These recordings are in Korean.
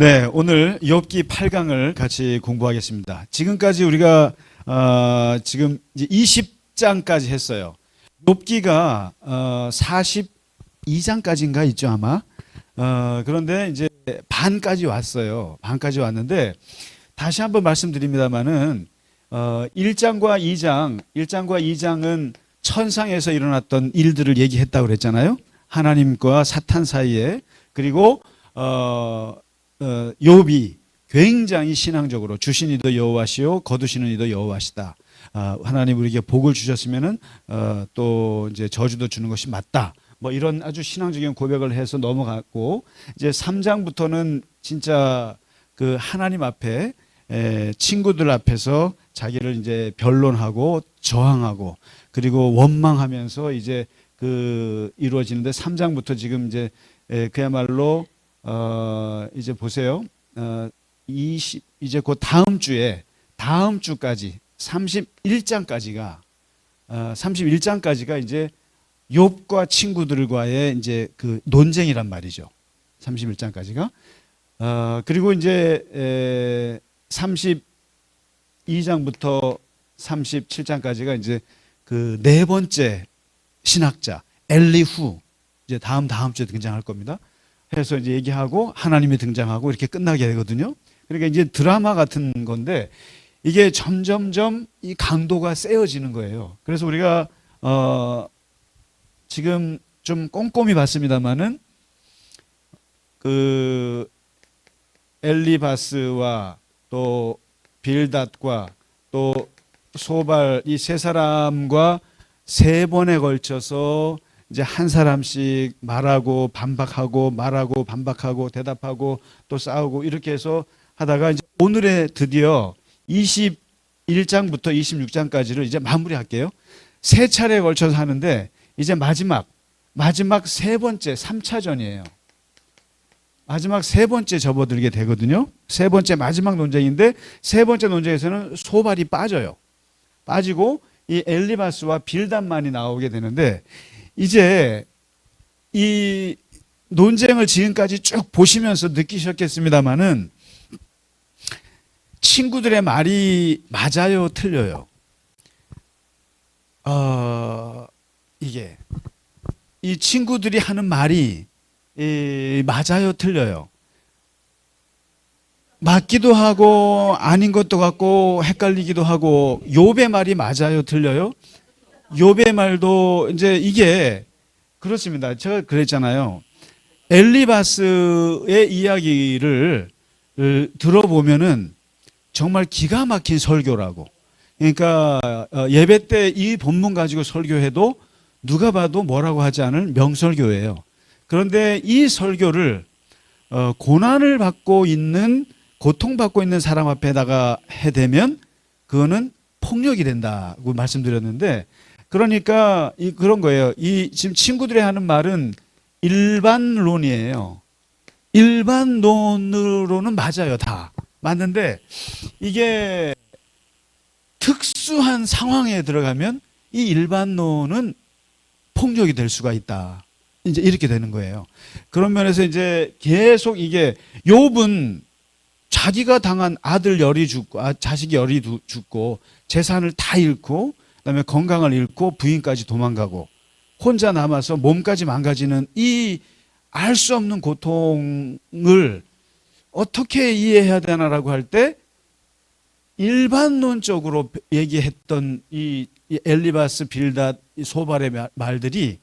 네, 오늘 욥기 8강을 같이 공부하겠습니다. 지금까지 우리가 지금 이제 20장까지 했어요. 욥기가 42장까지인가 있죠 아마. 그런데 이제 반까지 왔어요. 반까지 왔는데 다시 한번 말씀드립니다만은 1장과 2장은 천상에서 일어났던 일들을 얘기했다고 그랬잖아요. 하나님과 사탄 사이에. 그리고 욥이 굉장히 신앙적으로 주신 이도 여호와시요 거두시는 이도 여호와시다. 하나님 우리에게 복을 주셨으면은 또 이제 저주도 주는 것이 맞다. 뭐 이런 아주 신앙적인 고백을 해서 넘어갔고, 이제 3장부터는 진짜 그 하나님 앞에 친구들 앞에서 자기를 이제 변론하고 저항하고 그리고 원망하면서 이제 그 이루어지는데, 3장부터 지금 이제 그야말로 이제 보세요. 이제 그 다음 주까지 31장까지가 이제 욥과 친구들과의 이제 그 논쟁이란 말이죠. 31장까지가. 그리고 이제 32장부터 37장까지가 이제 그 네 번째 신학자 엘리후, 이제 다음 주에 등장할 겁니다. 해서 이제 얘기하고 하나님이 등장하고 이렇게 끝나게 되거든요. 그러니까 이제 드라마 같은 건데 이게 점점점 이 강도가 세어지는 거예요. 그래서 우리가 지금 좀 꼼꼼히 봤습니다만은 그 엘리바스와 또 빌닷과 또 소발, 이 세 사람과 세 번에 걸쳐서 이제 한 사람씩 말하고 반박하고 말하고 반박하고 대답하고 또 싸우고 이렇게 해서 하다가 이제 오늘에 드디어 21장부터 26장까지를 이제 마무리할게요. 세 차례에 걸쳐서 하는데 이제 마지막 세 번째 3차전이에요. 마지막 세 번째 접어들게 되거든요. 세 번째 마지막 논쟁인데, 세 번째 논쟁에서는 소발이 빠지고 이 엘리바스와 빌닷만이 나오게 되는데, 이제 이 논쟁을 지금까지 쭉 보시면서 느끼셨겠습니다만은 친구들의 말이 맞아요, 틀려요? 이게 이 친구들이 하는 말이 맞아요, 틀려요? 맞기도 하고 아닌 것도 같고 헷갈리기도 하고. 욥의 말이 맞아요, 틀려요? 욥의 말도 이제 이게 그렇습니다. 제가 그랬잖아요. 엘리바스의 이야기를 들어보면은 정말 기가 막힌 설교라고. 그러니까 예배 때 이 본문 가지고 설교해도 누가 봐도 뭐라고 하지 않을 명설교예요. 그런데 이 설교를 고난을 받고 있는, 고통받고 있는 사람 앞에다가 해대면 그거는 폭력이 된다고 말씀드렸는데, 그러니까 그런 거예요. 이 지금 친구들이 하는 말은 일반론이에요. 일반론으로는 맞아요, 다 맞는데 이게 특수한 상황에 들어가면 이 일반론은 폭력이 될 수가 있다. 이제 이렇게 되는 거예요. 그런 면에서 이제 계속 이게 욥은 자기가 당한 아들 열이 죽고 자식 열이 죽고 재산을 다 잃고 그다음에 건강을 잃고 부인까지 도망가고 혼자 남아서 몸까지 망가지는 이 알 수 없는 고통을 어떻게 이해해야 되나라고 할 때 일반론적으로 얘기했던 이 엘리바스, 빌닷, 소발의 말들이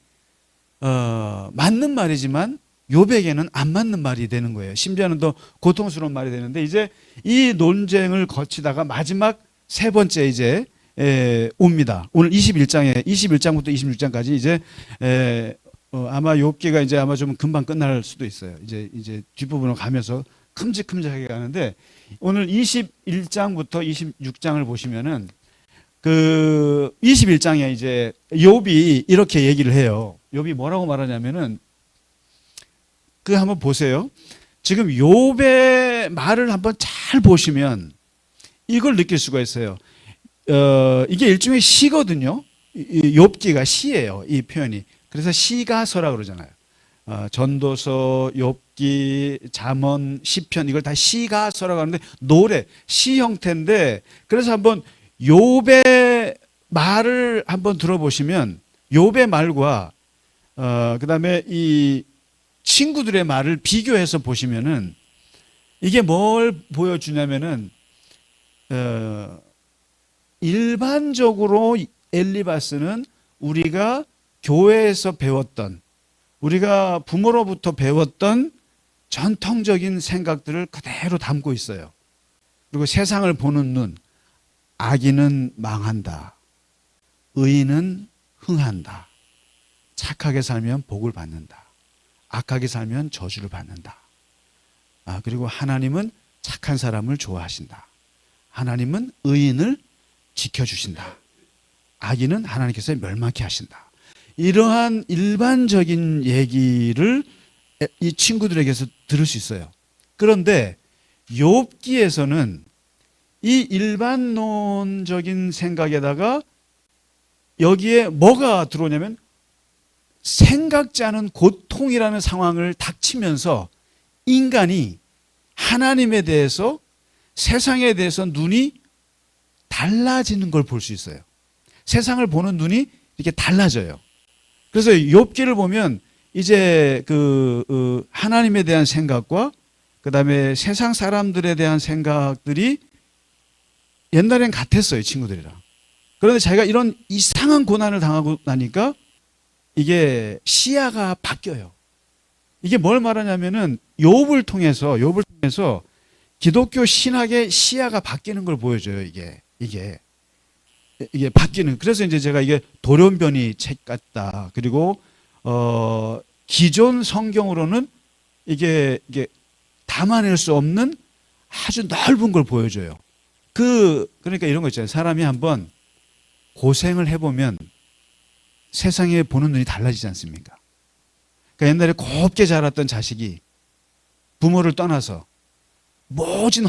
맞는 말이지만 욥에게는 안 맞는 말이 되는 거예요. 심지어는 더 고통스러운 말이 되는데, 이제 이 논쟁을 거치다가 마지막 세 번째 이제 옵니다. 오늘 21장부터 26장까지 이제 아마 욥기가 이제 아마 좀 금방 끝날 수도 있어요. 이제 뒷부분으로 가면서 큼직큼직하게 가는데, 오늘 21장부터 26장을 보시면은 그 21장에 이제 욥이 이렇게 얘기를 해요. 욥이 뭐라고 말하냐면은 그 한번 보세요. 지금 욥의 말을 한번 잘 보시면 이걸 느낄 수가 있어요. 이게 일종의 시거든요. 욥기가 시예요, 이 표현이. 그래서 시가서라 그러잖아요. 전도서, 욥기, 잠언, 시편 이걸 다 시가서라고 하는데 노래, 시 형태인데 그래서 한번 욥의 말을 한번 들어보시면 욥의 말과 그다음에 이 친구들의 말을 비교해서 보시면은 이게 뭘 보여주냐면은 일반적으로 엘리바스는 우리가 교회에서 배웠던 우리가 부모로부터 배웠던 전통적인 생각들을 그대로 담고 있어요. 그리고 세상을 보는 눈, 악인은 망한다. 의인은 흥한다. 착하게 살면 복을 받는다. 악하게 살면 저주를 받는다. 그리고 하나님은 착한 사람을 좋아하신다. 하나님은 의인을 지켜주신다. 악인은 하나님께서 멸망케 하신다. 이러한 일반적인 얘기를 이 친구들에게서 들을 수 있어요. 그런데 욥기에서는 이 일반론적인 생각에다가 여기에 뭐가 들어오냐면 생각지 않은 고통이라는 상황을 닥치면서 인간이 하나님에 대해서 세상에 대해서 눈이 달라지는 걸 볼 수 있어요. 세상을 보는 눈이 이렇게 달라져요. 그래서 욥기를 보면 이제 하나님에 대한 생각과 그다음에 세상 사람들에 대한 생각들이 옛날엔 같았어요, 친구들이랑. 그런데 자기가 이런 이상한 고난을 당하고 나니까 이게 시야가 바뀌어요. 이게 뭘 말하냐면은 욥을 통해서 기독교 신학의 시야가 바뀌는 걸 보여줘요. 이게 바뀌는. 그래서 이제 제가 이게 돌연변이 책 같다. 그리고 기존 성경으로는 이게 담아낼 수 없는 아주 넓은 걸 보여줘요. 그러니까 이런 거 있잖아요. 사람이 한번 고생을 해보면 세상에 보는 눈이 달라지지 않습니까? 그러니까 옛날에 곱게 자랐던 자식이 부모를 떠나서 모진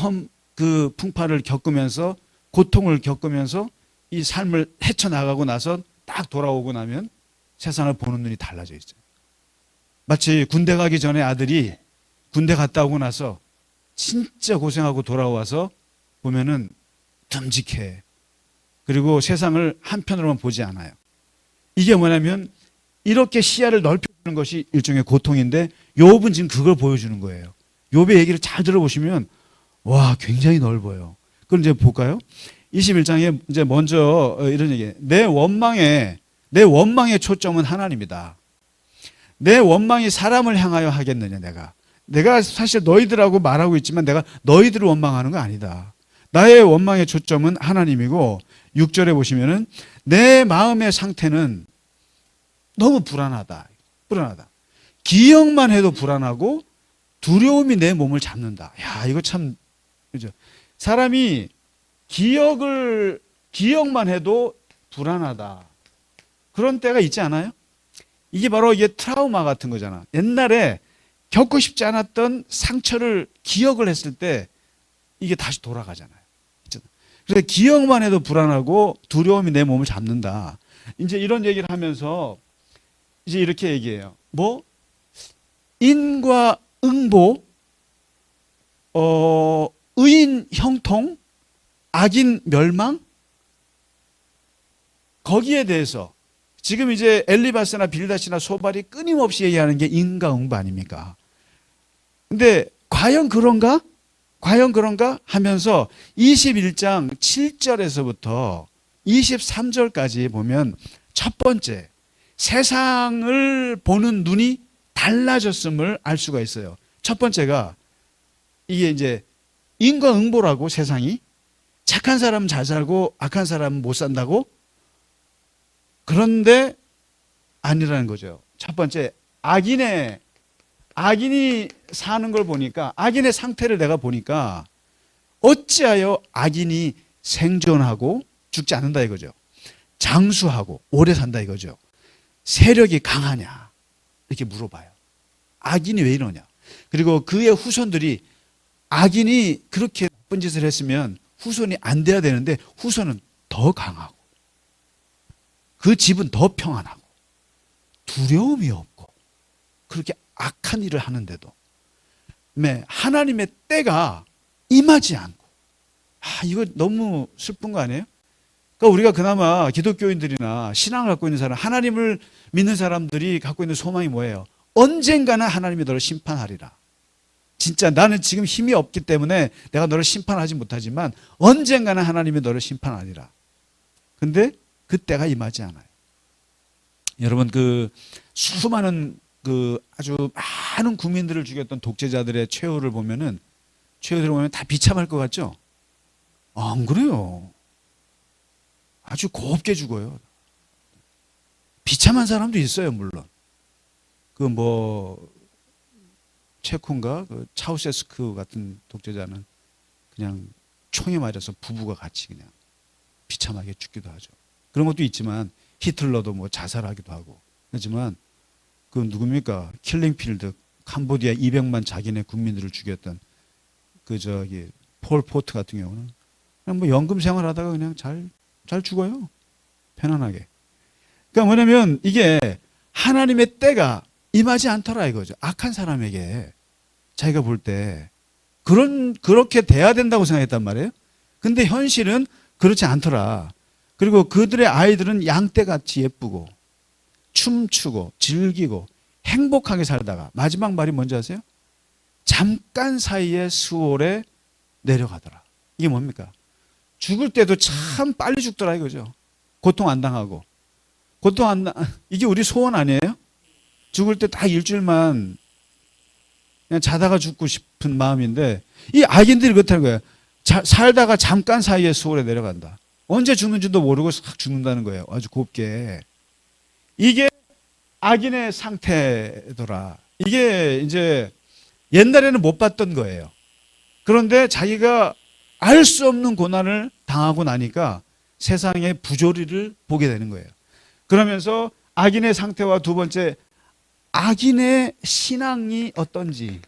풍파를 겪으면서 고통을 겪으면서 이 삶을 헤쳐나가고 나서 딱 돌아오고 나면 세상을 보는 눈이 달라져 있어요. 마치 군대 가기 전에 아들이 군대 갔다 오고 나서 진짜 고생하고 돌아와서 보면은 듬직해. 그리고 세상을 한편으로만 보지 않아요. 이게 뭐냐면 이렇게 시야를 넓혀주는 것이 일종의 고통인데 욥은 지금 그걸 보여주는 거예요. 욥의 얘기를 잘 들어보시면 와 굉장히 넓어요. 그럼 이제 볼까요? 21장에 이제 먼저 이런 얘기예요. 내 원망의 초점은 하나님이다. 내 원망이 사람을 향하여 하겠느냐 내가 사실 너희들하고 말하고 있지만 내가 너희들을 원망하는 거 아니다. 나의 원망의 초점은 하나님이고 6절에 보시면은 내 마음의 상태는 너무 불안하다. 기억만 해도 불안하고 두려움이 내 몸을 잡는다. 야, 이거 참 그죠? 사람이 기억만 해도 불안하다. 그런 때가 있지 않아요? 이게 바로 이게 트라우마 같은 거잖아. 옛날에 겪고 싶지 않았던 상처를 기억을 했을 때 이게 다시 돌아가잖아요. 그래서 기억만 해도 불안하고 두려움이 내 몸을 잡는다. 이제 이런 얘기를 하면서 이제 이렇게 얘기해요. 인과 응보, 의인 형통, 악인 멸망? 거기에 대해서 지금 이제 엘리바스나 빌닷이나 소발이 끊임없이 얘기하는 게 인과응보 아닙니까? 근데 과연 그런가 하면서 21장 7절에서부터 23절까지 보면 첫 번째 세상을 보는 눈이 달라졌음을 알 수가 있어요. 첫 번째가 이게 이제 인과응보라고. 세상이 착한 사람은 잘 살고 악한 사람은 못 산다고? 그런데 아니라는 거죠. 첫 번째 악인이 사는 걸 보니까, 악인의 상태를 내가 보니까 어찌하여 악인이 생존하고 죽지 않는다 이거죠. 장수하고 오래 산다 이거죠. 세력이 강하냐 이렇게 물어봐요. 악인이 왜 이러냐. 그리고 그의 후손들이 악인이 그렇게 나쁜 짓을 했으면 후손이 안 돼야 되는데 후손은 더 강하고 그 집은 더 평안하고 두려움이 없고 그렇게 악한 일을 하는데도 하나님의 때가 임하지 않고, 이거 너무 슬픈 거 아니에요? 그러니까 우리가 그나마 기독교인들이나 신앙을 갖고 있는 사람, 하나님을 믿는 사람들이 갖고 있는 소망이 뭐예요? 언젠가는 하나님이 너를 심판하리라. 진짜 나는 지금 힘이 없기 때문에 내가 너를 심판하지 못하지만 언젠가는 하나님이 너를 심판하리라. 근데 그때가 임하지 않아요. 여러분, 그 수많은 아주 많은 국민들을 죽였던 독재자들의 최후를 보면 다 비참할 것 같죠? 안 그래요. 아주 곱게 죽어요. 비참한 사람도 있어요, 물론. 체코인가? 차우세스크 같은 독재자는 그냥 총에 맞아서 부부가 같이 그냥 비참하게 죽기도 하죠. 그런 것도 있지만 히틀러도 자살하기도 하고. 하지만 누굽니까? 킬링필드, 캄보디아 200만 자기네 국민들을 죽였던 폴 포트 같은 경우는 그냥 연금 생활하다가 그냥 잘 죽어요. 편안하게. 그러니까 뭐냐면 이게 하나님의 때가 임하지 않더라 이거죠. 악한 사람에게 자기가 볼 때 그렇게 돼야 된다고 생각했단 말이에요. 근데 현실은 그렇지 않더라. 그리고 그들의 아이들은 양떼같이 예쁘고 춤추고 즐기고 행복하게 살다가 마지막 말이 뭔지 아세요? 잠깐 사이에 수월에 내려가더라. 이게 뭡니까? 죽을 때도 참 빨리 죽더라 이거죠. 고통 안 당하고. 이게 우리 소원 아니에요? 죽을 때 딱 일주일만 그냥 자다가 죽고 싶은 마음인데 이 악인들이 그렇다는 거예요. 살다가 잠깐 사이에 수월에 내려간다. 언제 죽는지도 모르고 싹 죽는다는 거예요. 아주 곱게. 이게 악인의 상태더라. 이게 이제 옛날에는 못 봤던 거예요. 그런데 자기가 알 수 없는 고난을 당하고 나니까 세상의 부조리를 보게 되는 거예요. 그러면서 악인의 상태와 두 번째, 악인의 신앙이 어떤지.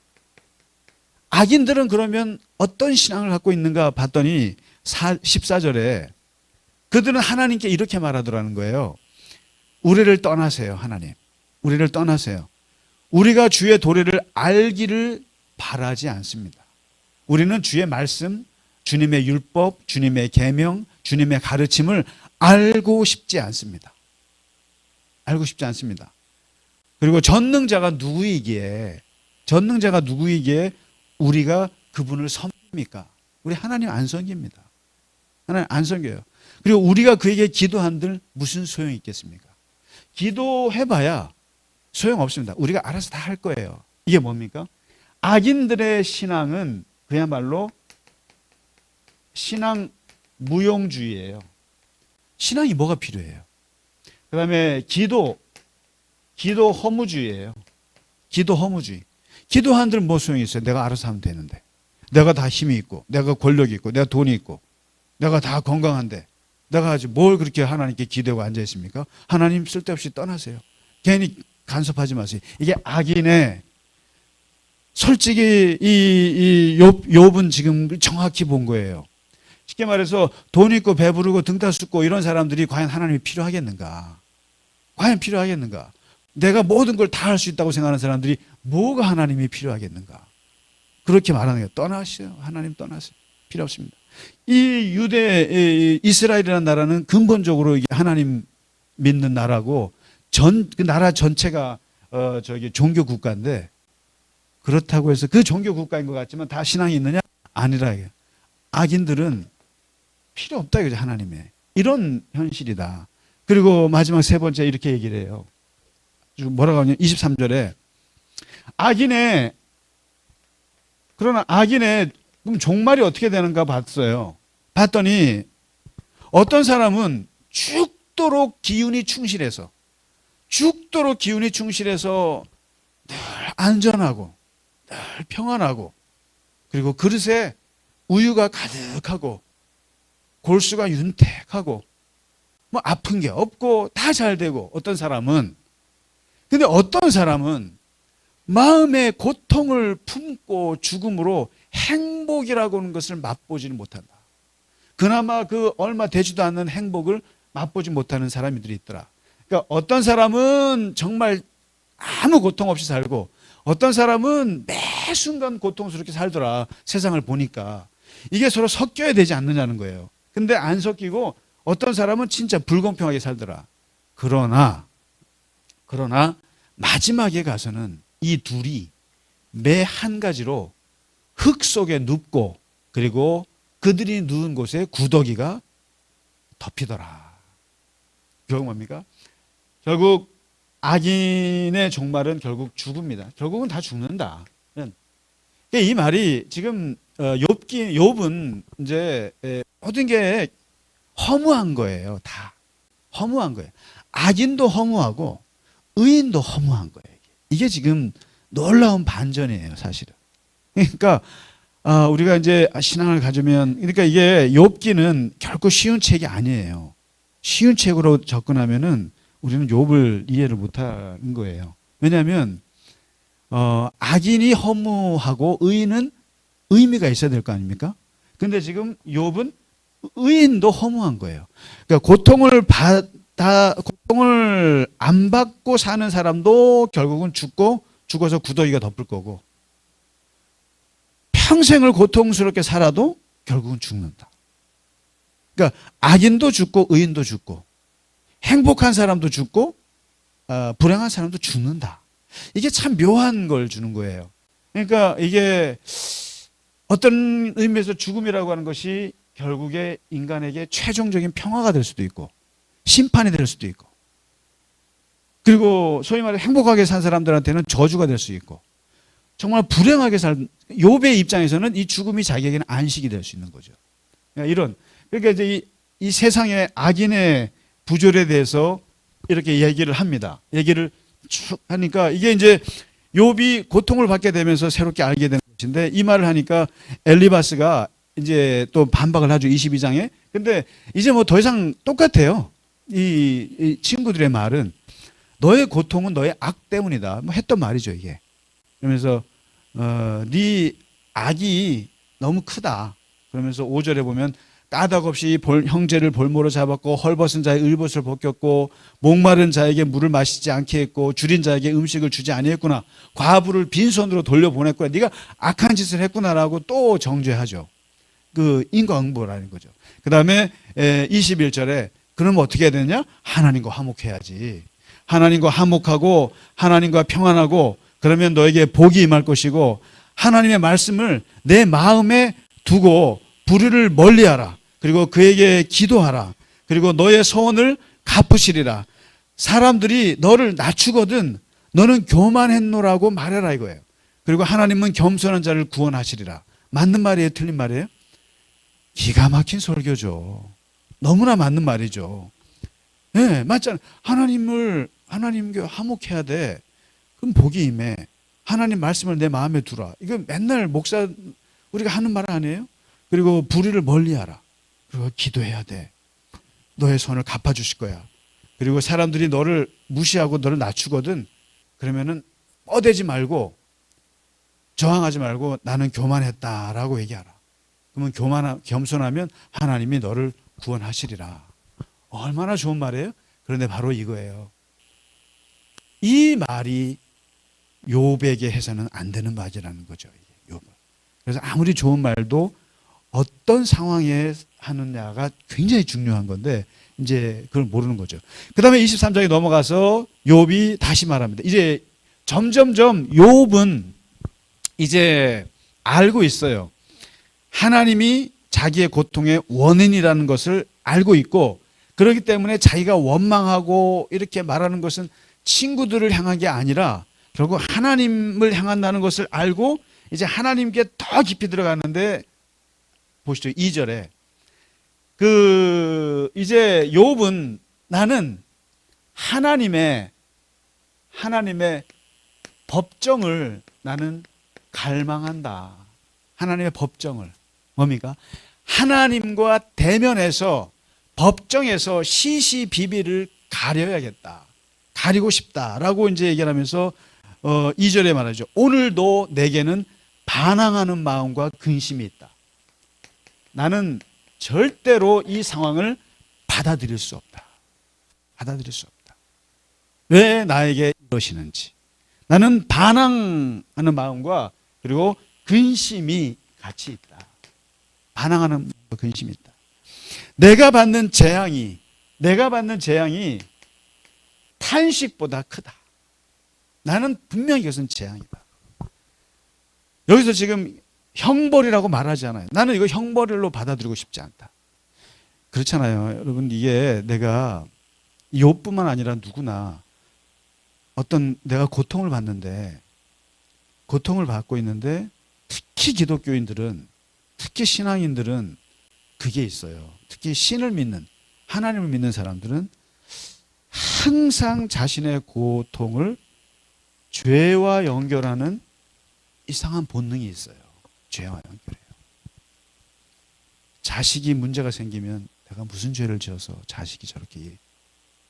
악인들은 그러면 어떤 신앙을 갖고 있는가 봤더니 14절에 그들은 하나님께 이렇게 말하더라는 거예요. 우리를 떠나세요, 하나님. 우리를 떠나세요. 우리가 주의 도리를 알기를 바라지 않습니다. 우리는 주의 말씀, 주님의 율법, 주님의 계명, 주님의 가르침을 알고 싶지 않습니다. 알고 싶지 않습니다. 그리고 전능자가 누구이기에 우리가 그분을 섬깁니까? 우리 하나님 안 섬깁니다. 하나님 안 섬겨요. 그리고 우리가 그에게 기도한들 무슨 소용이 있겠습니까? 기도해봐야 소용없습니다. 우리가 알아서 다 할 거예요. 이게 뭡니까? 악인들의 신앙은 그야말로 신앙 무용주의예요. 신앙이 뭐가 필요해요? 그 다음에 기도 허무주의예요. 기도 허무주의. 기도한들 뭐 소용이 있어요? 내가 알아서 하면 되는데. 내가 다 힘이 있고, 내가 권력이 있고, 내가 돈이 있고, 내가 다 건강한데, 내가 아주 뭘 그렇게 하나님께 기대고 앉아 있습니까? 하나님 쓸데없이 떠나세요. 괜히 간섭하지 마세요. 이게 악인의, 솔직히 욥은 지금 정확히 본 거예요. 쉽게 말해서 돈 있고 배부르고 등따숩고 이런 사람들이 과연 하나님이 필요하겠는가? 과연 필요하겠는가? 내가 모든 걸 다 할 수 있다고 생각하는 사람들이 뭐가 하나님이 필요하겠는가? 그렇게 말하는 거예요. 떠나시죠. 하나님 떠나세요. 필요 없습니다. 이 이스라엘이라는 나라는 근본적으로 하나님 믿는 나라고 그 나라 전체가 종교 국가인데 그렇다고 해서 그 종교 국가인 것 같지만 다 신앙이 있느냐? 아니라 이게. 악인들은 필요 없다 이거죠. 하나님의. 이런 현실이다. 그리고 마지막 세 번째 이렇게 얘기를 해요. 뭐라고 하냐면 23절에 그러나 악인의 그럼 종말이 어떻게 되는가 봤어요. 봤더니 어떤 사람은 죽도록 기운이 충실해서 늘 안전하고 늘 평안하고 그리고 그릇에 우유가 가득하고 골수가 윤택하고 뭐 아픈 게 없고 다 잘 되고 근데 어떤 사람은 마음의 고통을 품고 죽음으로 행복이라고 하는 것을 맛보지는 못한다. 그나마 그 얼마 되지도 않는 행복을 맛보지 못하는 사람들이 있더라. 그러니까 어떤 사람은 정말 아무 고통 없이 살고 어떤 사람은 매 순간 고통스럽게 살더라. 세상을 보니까. 이게 서로 섞여야 되지 않느냐는 거예요. 근데 안 섞이고 어떤 사람은 진짜 불공평하게 살더라. 그러나 마지막에 가서는 이 둘이 매 한 가지로 흙 속에 눕고 그리고 그들이 누운 곳에 구더기가 덮이더라. 결국 뭡니까? 결국 악인의 종말은 결국 죽습니다. 결국은 다 죽는다. 이 말이 지금 욥은 이제 모든 게 허무한 거예요. 다 허무한 거예요. 악인도 허무하고 의인도 허무한 거예요. 이게 지금 놀라운 반전이에요, 사실은. 그러니까 우리가 이제 신앙을 가지면 그러니까 이게 욥기는 결코 쉬운 책이 아니에요. 쉬운 책으로 접근하면은 우리는 욥을 이해를 못하는 거예요. 왜냐하면 악인이 허무하고 의인은 의미가 있어야 될 거 아닙니까? 근데 지금 욥은 의인도 허무한 거예요. 그러니까 고통을 안 받고 사는 사람도 결국은 죽어서 구더기가 덮을 거고, 평생을 고통스럽게 살아도 결국은 죽는다. 그러니까 악인도 죽고 의인도 죽고 행복한 사람도 죽고 불행한 사람도 죽는다. 이게 참 묘한 걸 주는 거예요. 그러니까 이게 어떤 의미에서 죽음이라고 하는 것이 결국에 인간에게 최종적인 평화가 될 수도 있고 심판이 될 수도 있고, 그리고 소위 말해 행복하게 산 사람들한테는 저주가 될 수 있고, 정말 불행하게 산 욥의 입장에서는 이 죽음이 자기에게는 안식이 될 수 있는 거죠. 그러니까 이제 이 세상의 악인의 부조리에 대해서 이렇게 얘기를 합니다. 얘기를 쭉 하니까 이게 이제 욥이 고통을 받게 되면서 새롭게 알게 되는 것인데, 이 말을 하니까 엘리바스가 이제 또 반박을 하죠. 22장에. 근데 이제 뭐 더 이상 똑같아요. 이 친구들의 말은 너의 고통은 너의 악 때문이다. 뭐 했던 말이죠, 이게. 그러면서 네 악이 너무 크다. 그러면서 5절에 보면 까닭 없이 형제를 볼모로 잡았고 헐벗은 자의 을벗을 벗겼고 목마른 자에게 물을 마시지 않게 했고 줄인 자에게 음식을 주지 아니했구나. 과부를 빈손으로 돌려보냈구나. 네가 악한 짓을 했구나라고 또 정죄하죠. 그 인과응보라는 거죠. 그 다음에 21절에 그럼 어떻게 해야 되느냐? 하나님과 화목해야지. 하나님과 화목하고 하나님과 평안하고 그러면 너에게 복이 임할 것이고, 하나님의 말씀을 내 마음에 두고 불의를 멀리하라. 그리고 그에게 기도하라. 그리고 너의 소원을 갚으시리라. 사람들이 너를 낮추거든 너는 교만했노라고 말해라 이거예요. 그리고 하나님은 겸손한 자를 구원하시리라. 맞는 말이에요? 틀린 말이에요? 기가 막힌 설교죠. 너무나 맞는 말이죠. 네, 맞잖아요. 하나님께 화목해야 돼. 그럼 복이 임해. 하나님 말씀을 내 마음에 두라. 이거 맨날 우리가 하는 말 아니에요? 그리고 불의를 멀리하라. 그리고 기도해야 돼. 너의 손을 갚아주실 거야. 그리고 사람들이 너를 무시하고 너를 낮추거든. 그러면은 뻗대지 말고 저항하지 말고 나는 교만했다라고 얘기하라. 그러면 겸손하면 하나님이 너를 구원하시리라. 얼마나 좋은 말이에요? 그런데 바로 이거예요. 이 말이 욥에게 해서는 안 되는 말이라는 거죠. 욥은. 그래서 아무리 좋은 말도 어떤 상황에 하느냐가 굉장히 중요한 건데 이제 그걸 모르는 거죠. 그 다음에 23장에 넘어가서 욥이 다시 말합니다. 이제 점점점 욥은 이제 알고 있어요. 하나님이 자기의 고통의 원인이라는 것을 알고 있고, 그렇기 때문에 자기가 원망하고 이렇게 말하는 것은 친구들을 향한 게 아니라 결국 하나님을 향한다는 것을 알고 이제 하나님께 더 깊이 들어가는데, 보시죠. 2절에 이제 욥은 나는 하나님의 법정을 나는 갈망한다. 하나님의 법정을. 뭡니까? 하나님과 대면해서 법정에서 시시비비를 가려야겠다. 가리고 싶다라고 이제 얘기를 하면서 2절에 말하죠. 오늘도 내게는 반항하는 마음과 근심이 있다. 나는 절대로 이 상황을 받아들일 수 없다. 받아들일 수 없다. 왜 나에게 이러시는지. 나는 반항하는 마음과 그리고 근심이 같이 있다. 반항하는 근심이 있다. 내가 받는 재앙이 탄식보다 크다. 나는 분명히 이것은 재앙이다. 여기서 지금 형벌이라고 말하지 않아요. 나는 이거 형벌로 받아들이고 싶지 않다. 그렇잖아요. 여러분, 이게 내가 욥뿐만 아니라 누구나 어떤 내가 고통을 받는데, 고통을 받고 있는데, 특히 기독교인들은, 특히 신앙인들은 그게 있어요. 특히 신을 믿는, 하나님을 믿는 사람들은 항상 자신의 고통을 죄와 연결하는 이상한 본능이 있어요. 죄와 연결해요. 자식이 문제가 생기면 내가 무슨 죄를 지어서 자식이 저렇게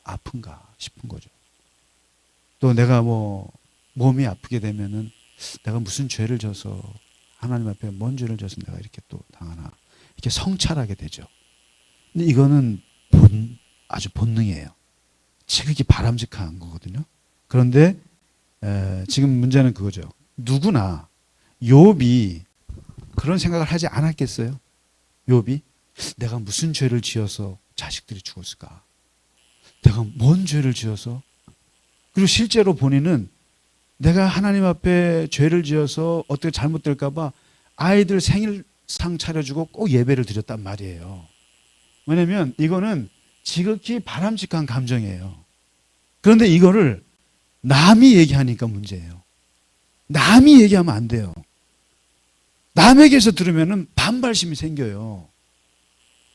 아픈가 싶은 거죠. 또 내가 몸이 아프게 되면은 내가 무슨 죄를 져서 하나님 앞에 뭔 죄를 져서 내가 이렇게 또 당하나, 이렇게 성찰하게 되죠. 근데 이거는 아주 본능이에요. 지극히 바람직한 거거든요. 그런데 지금 문제는 그거죠. 누구나 욥이 그런 생각을 하지 않았겠어요? 욥이 내가 무슨 죄를 지어서 자식들이 죽었을까? 내가 뭔 죄를 지어서? 그리고 실제로 본인은 내가 하나님 앞에 죄를 지어서 어떻게 잘못될까 봐 아이들 생일상 차려주고 꼭 예배를 드렸단 말이에요. 왜냐면 이거는 지극히 바람직한 감정이에요. 그런데 이거를 남이 얘기하니까 문제예요. 남이 얘기하면 안 돼요. 남에게서 들으면은 반발심이 생겨요.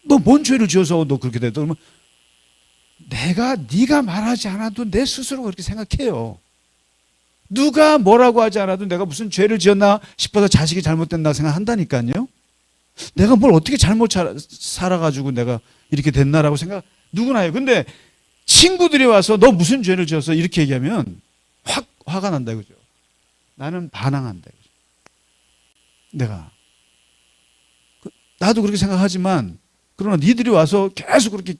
너 뭔 죄를 지어서 너 그렇게 됐다 그러면 네가 말하지 않아도 내 스스로 그렇게 생각해요. 누가 뭐라고 하지 않아도 내가 무슨 죄를 지었나 싶어서 자식이 잘못됐나 생각한다니까요. 내가 뭘 어떻게 잘못 살아가지고 내가 이렇게 됐나라고 생각 누구나 해요. 근데 친구들이 와서 너 무슨 죄를 지어서 이렇게 얘기하면 확 화가 난다 이거죠. 나는 반항한다 이거죠. 내가 나도 그렇게 생각하지만 그러나 니들이 와서 계속 그렇게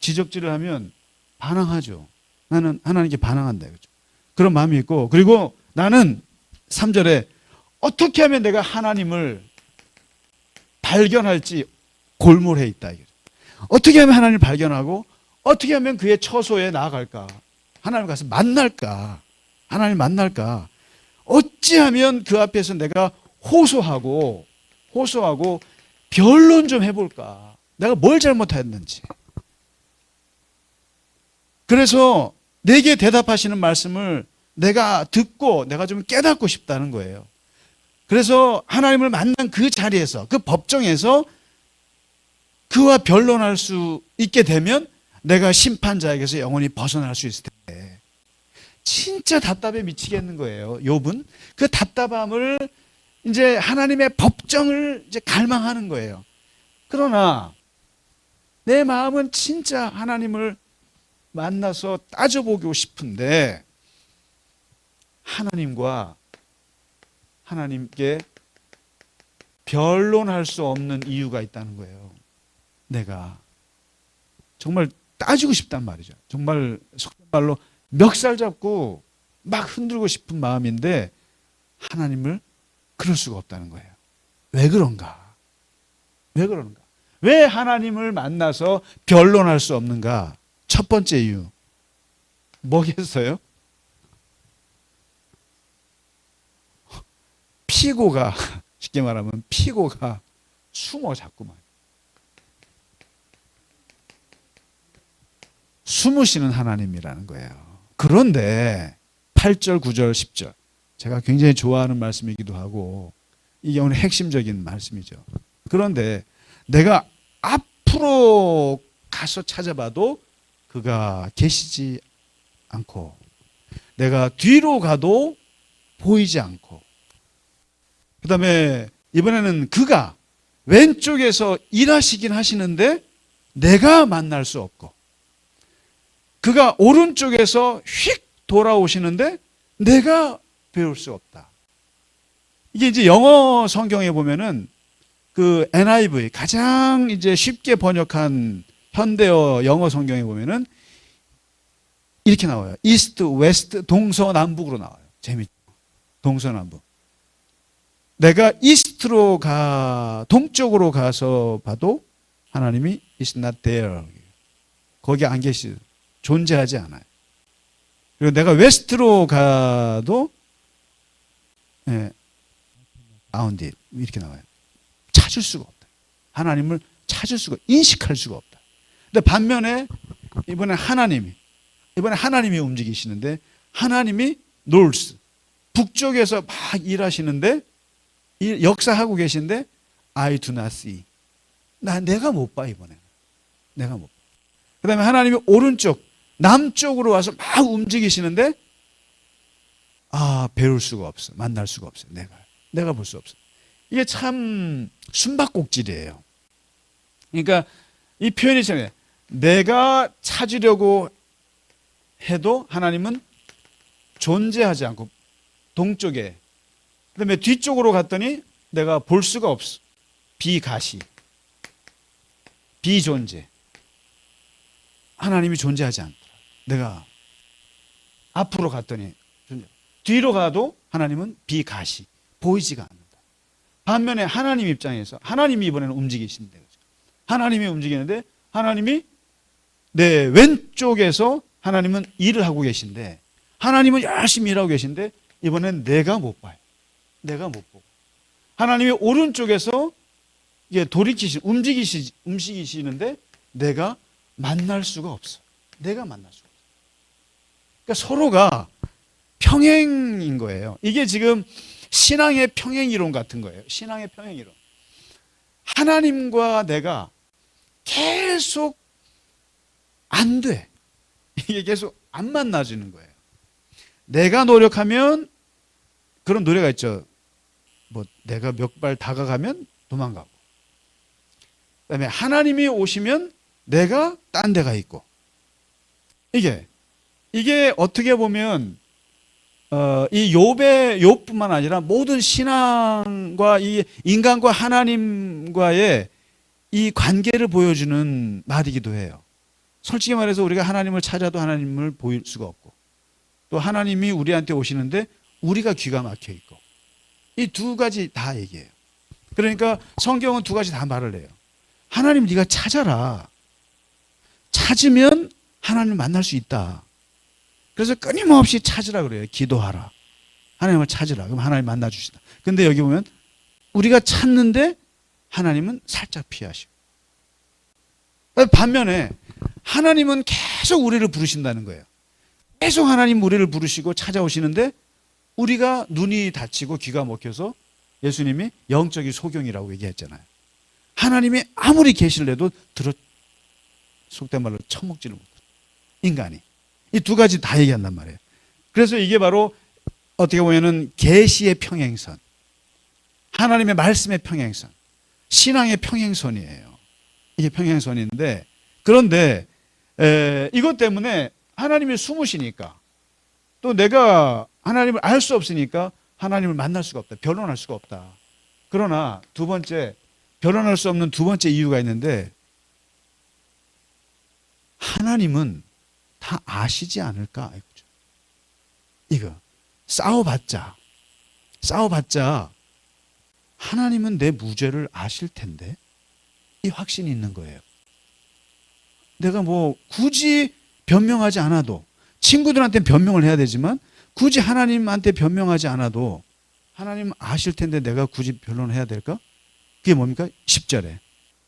지적질을 하면 반항하죠. 나는 하나님께 반항한다 이거죠. 그런 마음이 있고, 그리고 나는 3절에 어떻게 하면 내가 하나님을 발견할지 골몰해 있다 이거죠. 어떻게 하면 하나님을 발견하고 어떻게 하면 그의 처소에 나아갈까? 하나님을 가서 만날까? 하나님을 만날까? 어찌하면 그 앞에서 내가 호소하고 변론 좀 해볼까? 내가 뭘 잘못했는지. 그래서 내게 대답하시는 말씀을 내가 듣고 내가 좀 깨닫고 싶다는 거예요. 그래서 하나님을 만난 그 자리에서, 그 법정에서 그와 변론할 수 있게 되면 내가 심판자에게서 영원히 벗어날 수 있을 텐데, 진짜 답답해 미치겠는 거예요. 욥은 그 답답함을 이제 하나님의 법정을 이제 갈망하는 거예요. 그러나 내 마음은 진짜 하나님을 만나서 따져보고 싶은데 하나님께 변론할 수 없는 이유가 있다는 거예요. 내가 정말 따지고 싶단 말이죠. 정말 속된 말로 멱살 잡고 막 흔들고 싶은 마음인데 하나님을 그럴 수가 없다는 거예요. 왜 그런가? 왜 그런가? 왜 하나님을 만나서 변론할 수 없는가? 첫 번째 이유 뭐겠어요? 피고가, 쉽게 말하면 피고가 숨어 자꾸만. 숨으시는 하나님이라는 거예요. 그런데 8절, 9절, 10절 제가 굉장히 좋아하는 말씀이기도 하고 이게 오늘 핵심적인 말씀이죠. 그런데 내가 앞으로 가서 찾아봐도 그가 계시지 않고 내가 뒤로 가도 보이지 않고, 그 다음에 이번에는 그가 왼쪽에서 일하시긴 하시는데 내가 만날 수 없고, 그가 오른쪽에서 휙 돌아오시는데 내가 배울 수 없다. 이게 이제 영어 성경에 보면은 그 NIV 가장 이제 쉽게 번역한 현대어 영어 성경에 보면은 이렇게 나와요. 이스트, 웨스트, 동서남북으로 나와요. 재밌죠. 동서남북. 내가 이스트로 동쪽으로 가서 봐도 하나님이 is not there. 거기 안 계시, 존재하지 않아요. 그리고 내가 웨스트로 가도 found it 이렇게 나와요. 찾을 수가 없다. 하나님을 찾을 수가, 인식할 수가 없다. 근데 반면에 이번에 하나님이 움직이시는데, 하나님이 north, 북쪽에서 막 일하시는데, 역사하고 계신데 I do not see. 내가 못 봐. 이번에 내가 못 봐. 그 다음에 하나님이 오른쪽 남쪽으로 와서 막 움직이시는데 배울 수가 없어. 만날 수가 없어요. 내가 볼 수 없어. 이게 참 숨바꼭질이에요. 그러니까 이 표현이 있잖아요. 내가 찾으려고 해도 하나님은 존재하지 않고 동쪽에, 그 다음에 뒤쪽으로 갔더니 내가 볼 수가 없어. 비가시, 비존재. 하나님이 존재하지 않더라. 내가 앞으로 갔더니 존재. 뒤로 가도 하나님은 비가시, 보이지가 않는다. 반면에 하나님 입장에서 하나님이 이번에는 움직이신대. 하나님이 움직이는데 하나님이 내 왼쪽에서 하나님은 일을 하고 계신데, 하나님은 열심히 일하고 계신데 이번엔 내가 못 봐요. 내가 못 보고. 하나님이 오른쪽에서 움직이시는데 내가 만날 수가 없어. 내가 만날 수가 없어. 그러니까 서로가 평행인 거예요. 이게 지금 신앙의 평행이론 같은 거예요. 신앙의 평행이론. 하나님과 내가 계속 안 돼. 이게 계속 안 만나지는 거예요. 내가 노력하면 그런 노래가 있죠. 내가 몇 발 다가가면 도망가고, 그다음에 하나님이 오시면 내가 딴 데가 있고. 이게 어떻게 보면 이 욥뿐만 아니라 모든 신앙과 이 인간과 하나님과의 이 관계를 보여주는 말이기도 해요. 솔직히 말해서 우리가 하나님을 찾아도 하나님을 보일 수가 없고, 또 하나님이 우리한테 오시는데 우리가 귀가 막혀 있고, 이 두 가지 다 얘기해요. 그러니까 성경은 두 가지 다 말을 해요. 하나님 네가 찾아라. 찾으면 하나님을 만날 수 있다. 그래서 끊임없이 찾으라 그래요. 기도하라. 하나님을 찾으라. 그럼 하나님 만나 주시다. 근데 여기 보면 우리가 찾는데 하나님은 살짝 피하시고, 반면에 하나님은 계속 우리를 부르신다는 거예요. 계속 하나님 우리를 부르시고 찾아오시는데 우리가 눈이 닫히고 귀가 먹혀서 예수님이 영적인 소경이라고 얘기했잖아요. 하나님이 아무리 계실래도 속된 말로 처먹지를 못해요. 인간이. 이 두 가지 다 얘기한단 말이에요. 그래서 이게 바로 어떻게 보면은 계시의 평행선, 하나님의 말씀의 평행선, 신앙의 평행선이에요. 이게 평행선인데, 그런데 이것 때문에 하나님이 숨으시니까, 또 내가 하나님을 알 수 없으니까 하나님을 만날 수가 없다. 변론할 수가 없다. 그러나 두 번째, 변론할 수 없는 두 번째 이유가 있는데, 하나님은 다 아시지 않을까? 이거 싸워봤자 하나님은 내 무죄를 아실 텐데, 이 확신이 있는 거예요. 내가 굳이 변명하지 않아도, 친구들한테 변명을 해야 되지만 굳이 하나님한테 변명하지 않아도 하나님 아실 텐데 내가 굳이 변론을 해야 될까? 그게 뭡니까? 10절에.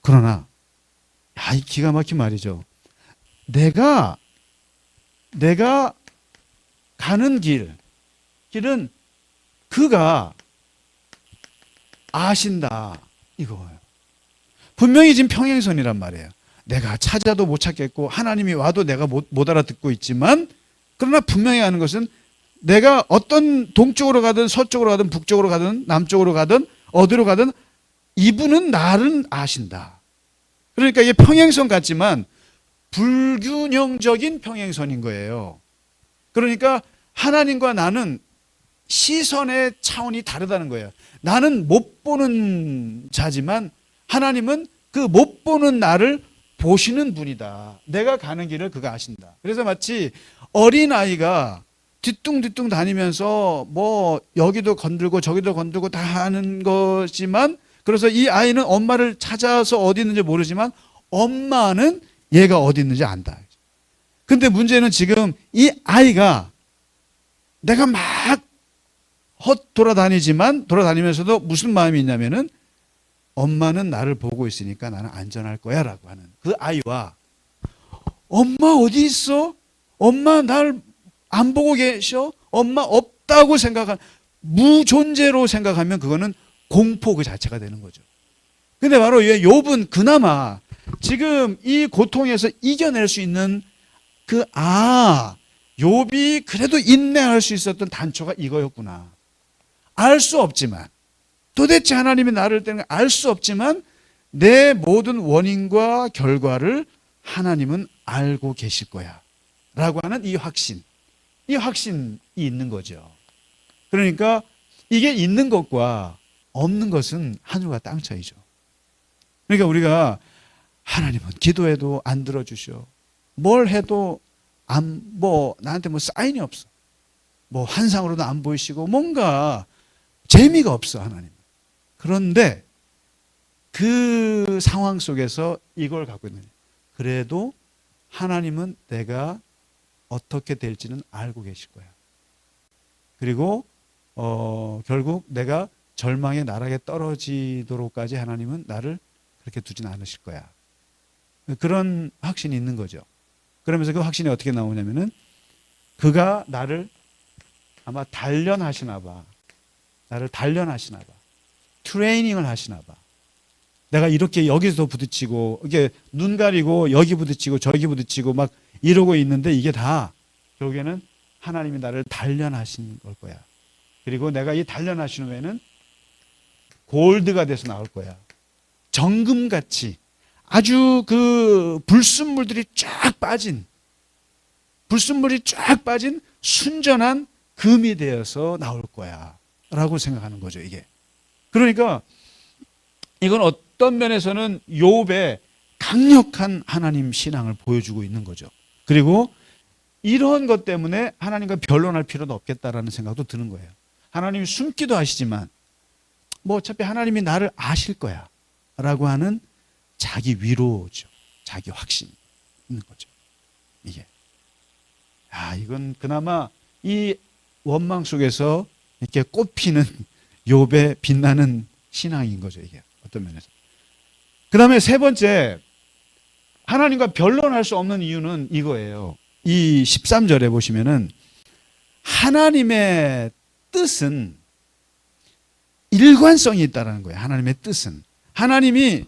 그러나 이 기가 막힌 말이죠. 내가 가는 길은 그가 아신다, 이거예요. 분명히 지금 평행선이란 말이에요. 내가 찾아도 못 찾겠고 하나님이 와도 내가 못 알아듣고 있지만, 그러나 분명히 아는 것은 내가 어떤 동쪽으로 가든 서쪽으로 가든 북쪽으로 가든 남쪽으로 가든 어디로 가든 이분은 나를 아신다. 그러니까 이게 평행선 같지만 불균형적인 평행선인 거예요. 그러니까 하나님과 나는 시선의 차원이 다르다는 거예요. 나는 못 보는 자지만 하나님은 그 못 보는 나를 보시는 분이다. 내가 가는 길을 그가 아신다. 그래서 마치 어린아이가 뒤뚱뒤뚱 다니면서 뭐 여기도 건들고 저기도 건들고 다 하는 거지만, 그래서 이 아이는 엄마를 찾아서 어디 있는지 모르지만 엄마는 얘가 어디 있는지 안다. 근데 문제는 지금 이 아이가 내가 막 돌아다니면서도 무슨 마음이 있냐면은 엄마는 나를 보고 있으니까 나는 안전할 거야 라고 하는 그 아이와, 엄마 어디 있어? 엄마 날 안 보고 계셔? 엄마 없다고 생각한, 무존재로 생각하면 그거는 공포 그 자체가 되는 거죠. 근데 바로 욥은 그나마 지금 이 고통에서 이겨낼 수 있는 욥이 그래도 인내할 수 있었던 단초가 이거였구나. 알 수 없지만, 도대체 하나님이 나를 때는 알 수 없지만 내 모든 원인과 결과를 하나님은 알고 계실 거야 라고 하는 이 확신이 있는 거죠. 그러니까 이게 있는 것과 없는 것은 하늘과 땅 차이죠. 그러니까 우리가 하나님은 기도해도 안 들어주셔, 뭘 해도 나한테 사인이 없어, 환상으로도 안 보이시고 뭔가 재미가 없어 하나님. 그런데 그 상황 속에서 이걸 갖고 있는, 그래도 하나님은 내가 어떻게 될지는 알고 계실 거야. 그리고 결국 내가 절망의 나락에 떨어지도록까지 하나님은 나를 그렇게 두진 않으실 거야. 그런 확신이 있는 거죠. 그러면서 그 확신이 어떻게 나오냐면은 그가 나를 아마 단련하시나 봐. 나를 단련하시나 봐. 트레이닝을 하시나 봐. 내가 이렇게 여기서 부딪히고, 이게 눈 가리고 여기 부딪히고 저기 부딪히고 막 이러고 있는데 이게 다 결국에는 하나님이 나를 단련하신 걸 거야. 그리고 내가 이 단련하신 후에는 골드가 돼서 나올 거야. 정금같이 아주 그 불순물이 쫙 빠진 순전한 금이 되어서 나올 거야 라고 생각하는 거죠, 이게. 그러니까 이건 어떤 면에서는 욥의 강력한 하나님 신앙을 보여주고 있는 거죠. 그리고 이런 것 때문에 하나님과 변론할 필요도 없겠다라는 생각도 드는 거예요. 하나님이 숨기도 하시지만 어차피 하나님이 나를 아실 거야 라고 하는 자기 위로죠. 자기 확신이 있는 거죠, 이게. 이건 그나마 이 원망 속에서 이렇게 꽃피는 욥의 빛나는 신앙인 거죠, 이게. 어떤 면에서. 그 다음에 세 번째, 하나님과 변론할 수 없는 이유는 이거예요. 이 13절에 보시면은 하나님의 뜻은 일관성이 있다는 거예요. 하나님의 뜻은. 하나님이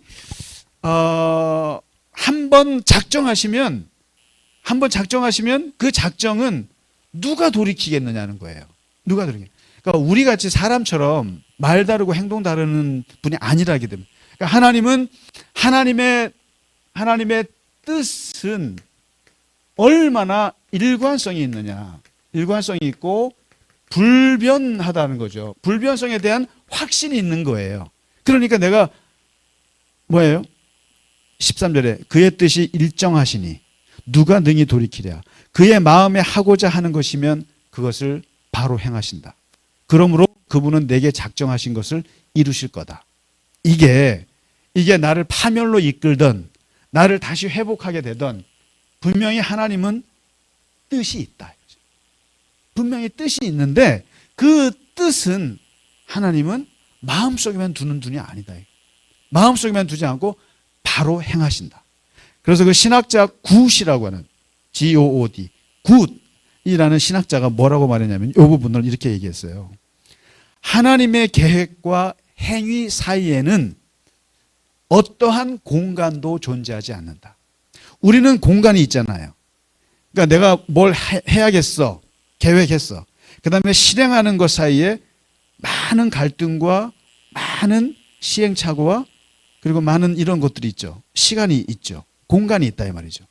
한 번 작정하시면 그 작정은 누가 돌이키겠느냐는 거예요. 누가 돌이키겠느냐. 그러니까 우리 같이 사람처럼 말 다르고 행동 다르는 분이 아니라기 때문에. 그러니까 하나님은 하나님의 뜻은 얼마나 일관성이 있느냐. 일관성이 있고 불변하다는 거죠. 불변성에 대한 확신이 있는 거예요. 그러니까 내가 뭐예요? 13절에 그의 뜻이 일정하시니 누가 능히 돌이키랴. 그의 마음에 하고자 하는 것이면 그것을 바로 행하신다. 그러므로 그분은 내게 작정하신 것을 이루실 거다. 이게 나를 파멸로 이끌던, 나를 다시 회복하게 되던, 분명히 하나님은 뜻이 있다. 분명히 뜻이 있는데 그 뜻은 하나님은 마음속에만 두는 분이 아니다. 마음속에만 두지 않고 바로 행하신다. 그래서 그 신학자 굿이라고 하는 G-O-O-D, 굿이라는 신학자가 뭐라고 말했냐면 이 부분을 이렇게 얘기했어요. 하나님의 계획과 행위 사이에는 어떠한 공간도 존재하지 않는다. 우리는 공간이 있잖아요. 그러니까 내가 뭘 해야겠어. 계획했어. 그 다음에 실행하는 것 사이에 많은 갈등과 많은 시행착오와 그리고 많은 이런 것들이 있죠. 시간이 있죠. 공간이 있다 이 말이죠.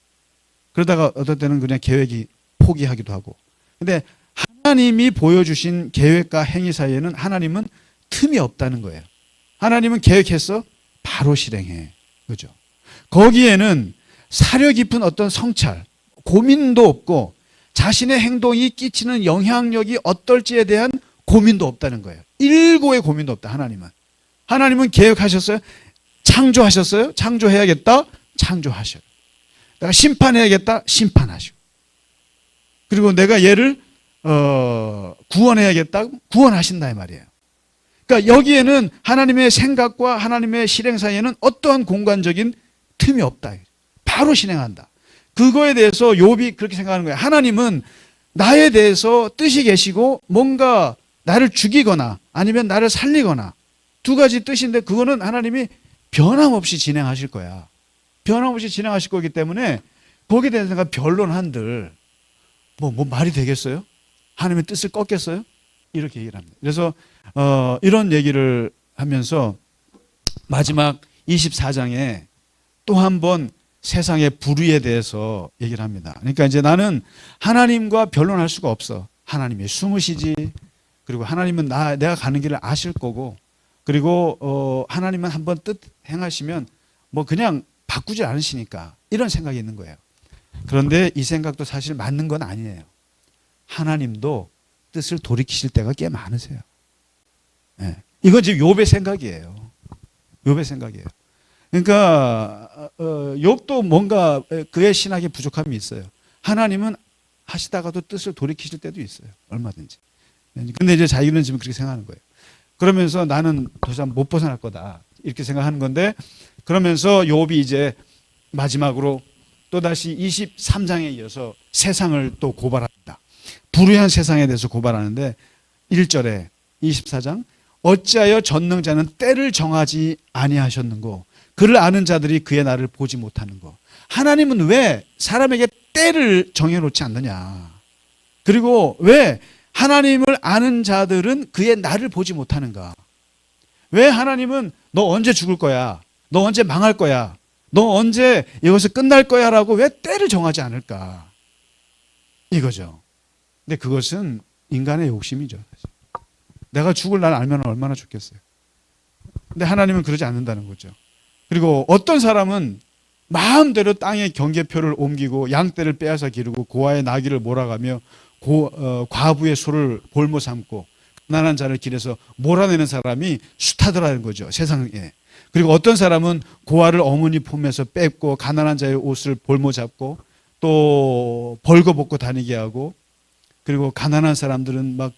그러다가 어떨 때는 그냥 계획이 포기하기도 하고. 근데 하나님이 보여주신 계획과 행위 사이에는 하나님은 틈이 없다는 거예요. 하나님은 계획했어? 바로 실행해. 그죠? 거기에는 사려 깊은 어떤 성찰, 고민도 없고 자신의 행동이 끼치는 영향력이 어떨지에 대한 고민도 없다는 거예요. 일고의 고민도 없다. 하나님은 계획하셨어요. 창조하셨어요. 창조해야겠다. 창조하셔. 내가 심판해야겠다. 심판하시고. 그리고 내가 얘를 구원해야겠다. 구원하신다 이 말이에요. 그러니까 여기에는 하나님의 생각과 하나님의 실행 사이에는 어떠한 공간적인 틈이 없다. 바로 실행한다. 그거에 대해서 욥이 그렇게 생각하는 거예요. 하나님은 나에 대해서 뜻이 계시고 뭔가 나를 죽이거나 아니면 나를 살리거나 두 가지 뜻인데 그거는 하나님이 변함없이 진행하실 거야. 변함없이 진행하실 거기 때문에 거기에 대해서 내가 변론한들 뭐 말이 되겠어요? 하나님의 뜻을 꺾겠어요? 이렇게 얘기를 합니다. 그래서 이런 얘기를 하면서 마지막 24장에 또 한 번 세상의 불의에 대해서 얘기를 합니다. 그러니까 이제 나는 하나님과 변론할 수가 없어. 하나님이 숨으시지. 그리고 하나님은 내가 가는 길을 아실 거고, 그리고 하나님은 한번 뜻 행하시면 뭐 그냥 바꾸지 않으시니까 이런 생각이 있는 거예요. 그런데 이 생각도 사실 맞는 건 아니에요. 하나님도 뜻을 돌이키실 때가 꽤 많으세요. 네. 이건 지금 욥의 생각이에요. 욥의 생각이에요. 그러니까 욥도 뭔가 그의 신학에 부족함이 있어요. 하나님은 하시다가도 뜻을 돌이키실 때도 있어요. 얼마든지. 근데 이제 자기는 지금 그렇게 생각하는 거예요. 그러면서 나는 더 이상 못 벗어날 거다. 이렇게 생각하는 건데, 그러면서 욥이 이제 마지막으로 또다시 23장에 이어서 세상을 또 고발합니다. 불의한 세상에 대해서 고발하는데 1절에 24장 어찌하여 전능자는 때를 정하지 아니하셨는고 그를 아는 자들이 그의 날을 보지 못하는고. 하나님은 왜 사람에게 때를 정해놓지 않느냐. 그리고 왜 하나님을 아는 자들은 그의 날을 보지 못하는가. 왜 하나님은 너 언제 죽을 거야, 너 언제 망할 거야, 너 언제 이것을 끝날 거야 라고 왜 때를 정하지 않을까, 이거죠. 근데 그것은 인간의 욕심이죠. 내가 죽을 날 알면 얼마나 좋겠어요. 근데 하나님은 그러지 않는다는 거죠. 그리고 어떤 사람은 마음대로 땅에 경계표를 옮기고 양떼를 빼앗아 기르고 고아의 나귀를 몰아가며 과부의 소를 볼모 삼고 가난한 자를 길에서 몰아내는 사람이 숱하더라는 거죠, 세상에. 그리고 어떤 사람은 고아를 어머니 품에서 뺏고 가난한 자의 옷을 볼모 잡고 또 벌거벗고 다니게 하고, 그리고 가난한 사람들은 막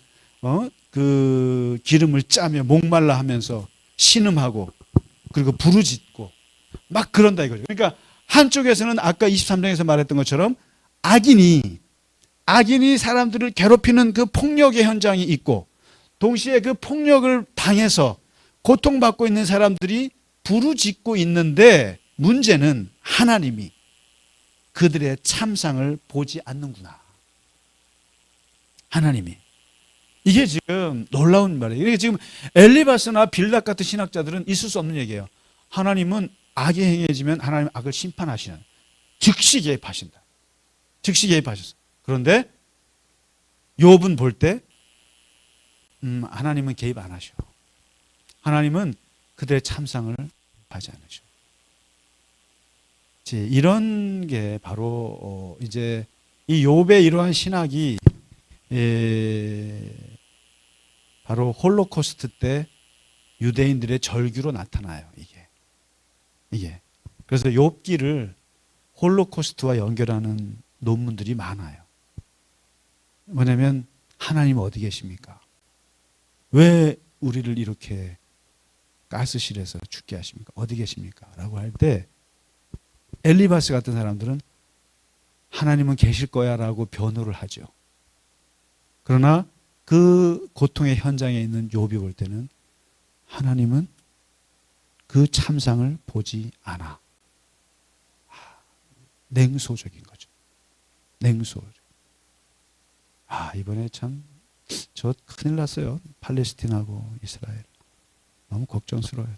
그 기름을 짜며 목말라 하면서 신음하고 그리고 부르짖고 막 그런다 이거죠. 그러니까 한쪽에서는 아까 23장에서 말했던 것처럼 악인이 사람들을 괴롭히는 그 폭력의 현장이 있고, 동시에 그 폭력을 당해서 고통받고 있는 사람들이 부르짖고 있는데, 문제는 하나님이 그들의 참상을 보지 않는구나. 하나님이. 이게 지금 놀라운 말이에요. 이게 지금 엘리바스나 빌닷 같은 신학자들은 있을 수 없는 얘기예요. 하나님은 악이 행해지면 하나님 악을 심판하시는, 즉시 개입하신다. 즉시 개입하셨어. 그런데 욥은 볼 때 하나님은 개입 안 하셔. 하나님은 그들의 참상을 하지 않으셔. 이런 게 바로 이제 이 욥의 이러한 신학이 바로 홀로코스트 때 유대인들의 절규로 나타나요. 이게. 그래서 욥기를 홀로코스트와 연결하는 논문들이 많아요. 뭐냐면 하나님 어디 계십니까? 왜 우리를 이렇게 가스실에서 죽게 하십니까? 어디 계십니까? 라고 할 때 엘리바스 같은 사람들은 하나님은 계실 거야 라고 변호를 하죠. 그러나 그 고통의 현장에 있는 욥이 볼 때는 하나님은 그 참상을 보지 않아. 냉소적인 거죠. 냉소적. 이번에 참 저 큰일 났어요. 팔레스틴하고 이스라엘. 너무 걱정스러워요.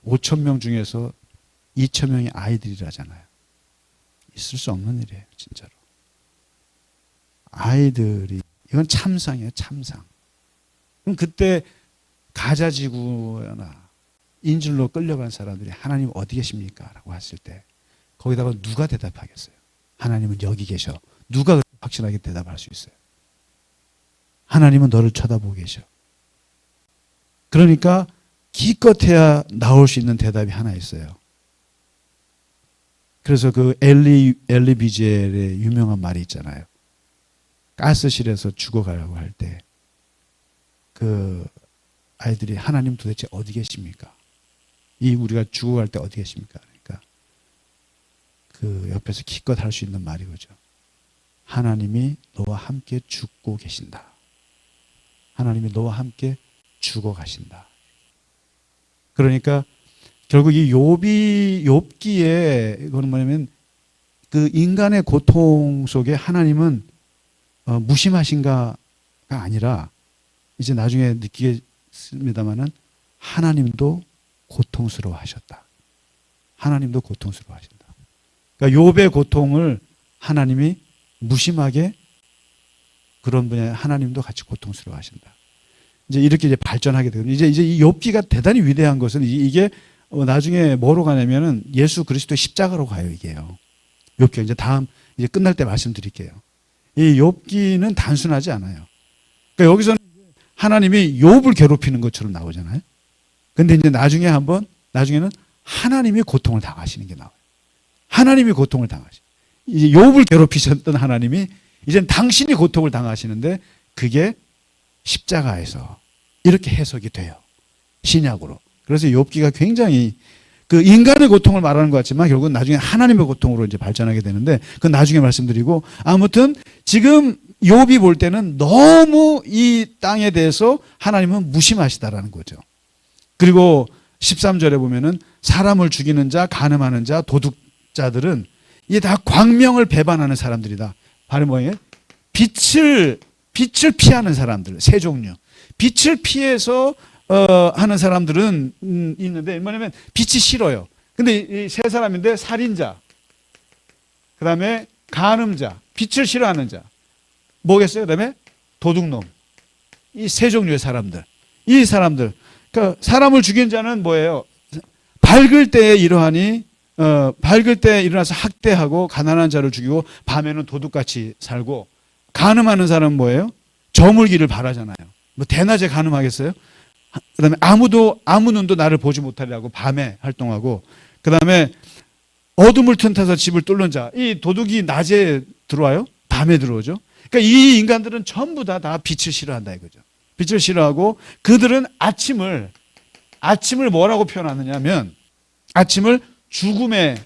5,000명 중에서 2,000명이 아이들이라잖아요. 있을 수 없는 일이에요, 진짜로. 아이들이, 이건 참상이에요, 참상. 그럼 그때 가자 지구나 인줄로 끌려간 사람들이 하나님 어디 계십니까? 라고 했을 때 거기다가 누가 대답하겠어요? 하나님은 여기 계셔. 누가 확실하게 대답할 수 있어요? 하나님은 너를 쳐다보고 계셔. 그러니까 기껏해야 나올 수 있는 대답이 하나 있어요. 그래서 그 엘리 비젤의 유명한 말이 있잖아요. 가스실에서 죽어가려고 할 때 그 아이들이 하나님 도대체 어디 계십니까? 이 우리가 죽어갈 때 어디 계십니까? 그러니까 그 옆에서 기껏 할 수 있는 말이 그죠. 하나님이 너와 함께 죽고 계신다. 하나님이 너와 함께 죽어 가신다. 그러니까 결국 이 욥기에 이거는 뭐냐면 그 인간의 고통 속에 하나님은 무심하신가가 아니라 이제 나중에 느끼겠습니다만은 하나님도 고통스러워하셨다. 하나님도 고통스러워하신다. 그러니까 욥의 고통을 하나님이 무심하게 그런 분야 하나님도 같이 고통스러워하신다. 이제 이렇게 이제 발전하게 되거든요. 이제 이 욥기가 대단히 위대한 것은 이게 나중에 뭐로 가냐면은 예수 그리스도의 십자가로 가요, 이게요. 욥기 이제 다음 이제 끝날 때 말씀드릴게요. 이 욥기는 단순하지 않아요. 그러니까 여기서는 하나님이 욥을 괴롭히는 것처럼 나오잖아요. 근데 이제 나중에는 하나님이 고통을 당하시는 게 나와요. 하나님이 고통을 당하시. 이제 욥을 괴롭히셨던 하나님이 이젠 당신이 고통을 당하시는데 그게 십자가에서 이렇게 해석이 돼요. 신약으로. 그래서 욥기가 굉장히 그 인간의 고통을 말하는 것 같지만 결국은 나중에 하나님의 고통으로 이제 발전하게 되는데 그건 나중에 말씀드리고 아무튼 지금 욥이 볼 때는 너무 이 땅에 대해서 하나님은 무심하시다라는 거죠. 그리고 13절에 보면은 사람을 죽이는 자, 간음하는 자, 도둑자들은 이게 다 광명을 배반하는 사람들이다. 발음 뭐예요? 빛을 피하는 사람들, 세 종류. 빛을 피해서 하는 사람들은 있는데 뭐냐면 빛이 싫어요. 근데 이 세 사람인데 살인자, 그다음에 간음자, 빛을 싫어하는 자. 뭐겠어요? 그다음에 도둑놈. 이 세 종류의 사람들. 이 사람들. 그러니까 사람을 죽인 자는 뭐예요? 밝을 때에 이러하니 밝을 때 일어나서 학대하고 가난한 자를 죽이고 밤에는 도둑같이 살고 간음하는 사람은 뭐예요? 저물기를 바라잖아요. 뭐 대낮에 간음하겠어요? 그다음에 아무 눈도 나를 보지 못하려고 밤에 활동하고 그다음에 어둠을 틈타서 집을 뚫는 자. 이 도둑이 낮에 들어와요? 밤에 들어오죠. 그러니까 이 인간들은 전부 다 빛을 싫어한다 이거죠. 빛을 싫어하고 그들은 아침을 뭐라고 표현하느냐면 아침을 죽음의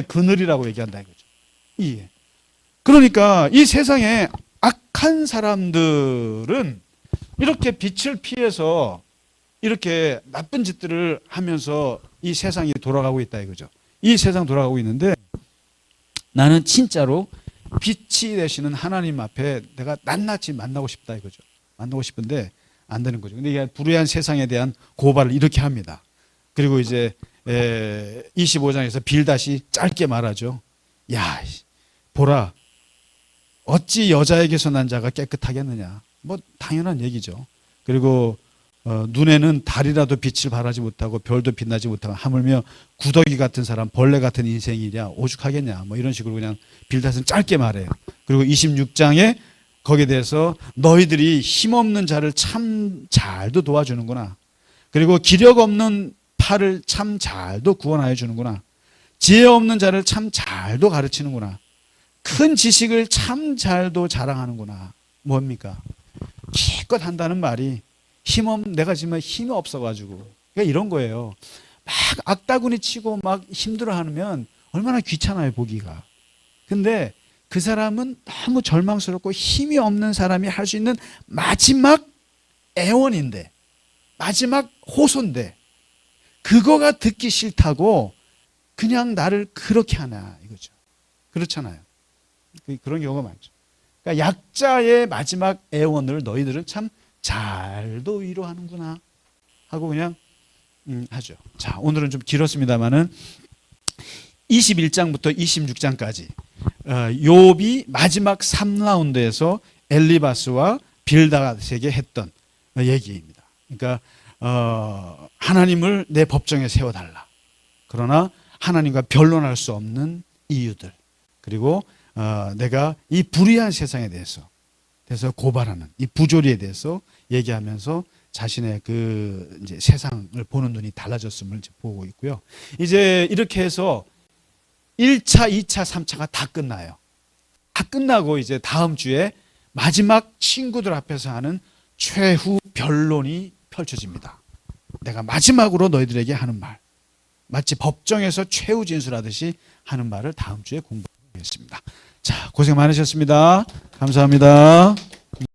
그늘이라고 얘기한다 이거죠. 예. 그러니까 이 세상에 악한 사람들은 이렇게 빛을 피해서 이렇게 나쁜 짓들을 하면서 이 세상이 돌아가고 있다 이거죠. 이 세상 돌아가고 있는데 나는 진짜로 빛이 되시는 하나님 앞에 내가 낱낱이 만나고 싶다 이거죠. 만나고 싶은데 안 되는 거죠. 근데 이게 불의한 세상에 대한 고발을 이렇게 합니다. 그리고 이제 25장에서 빌닷이 짧게 말하죠. 야, 보라. 어찌 여자에게서 난 자가 깨끗하겠느냐. 뭐 당연한 얘기죠. 그리고 눈에는 달이라도 빛을 발하지 못하고 별도 빛나지 못하고 하물며 구더기 같은 사람 벌레 같은 인생이랴 오죽하겠냐 뭐 이런 식으로 그냥 빌닷은 짧게 말해요. 그리고 26장에 거기에 대해서 너희들이 힘없는 자를 참 잘도 도와주는구나. 그리고 기력 없는 팔을 참 잘도 구원하여 주는구나. 지혜 없는 자를 참 잘도 가르치는구나. 큰 지식을 참 잘도 자랑하는구나. 뭡니까? 기껏 한다는 말이 내가 지금 힘이 없어가지고. 그러니까 이런 거예요. 막 악다구니 치고 막 힘들어하면 얼마나 귀찮아요, 보기가. 근데 그 사람은 너무 절망스럽고 힘이 없는 사람이 할 수 있는 마지막 애원인데, 마지막 호소인데, 그거가 듣기 싫다고 그냥 나를 그렇게 하나, 이거죠. 그렇잖아요. 그런 경우가 많죠. 그러니까 약자의 마지막 애원을 너희들은 참 잘도 위로하는구나 하고 그냥 하죠. 자, 오늘은 좀 길었습니다만은 21장부터 26장까지 욥이 마지막 3라운드에서 엘리바스와 빌닷에게 했던 얘기입니다. 그러니까 하나님을 내 법정에 세워달라. 그러나 하나님과 변론할 수 없는 이유들. 그리고 내가 이 불의한 세상에 대해서 고발하는 이 부조리에 대해서 얘기하면서 자신의 그 이제 세상을 보는 눈이 달라졌음을 이제 보고 있고요. 이제 이렇게 해서 1차, 2차, 3차가 다 끝나요. 다 끝나고 이제 다음 주에 마지막 친구들 앞에서 하는 최후 변론이 펼쳐집니다. 내가 마지막으로 너희들에게 하는 말, 마치 법정에서 최후 진술하듯이 하는 말을 다음 주에 공부하겠습니다. 자, 고생 많으셨습니다. 감사합니다.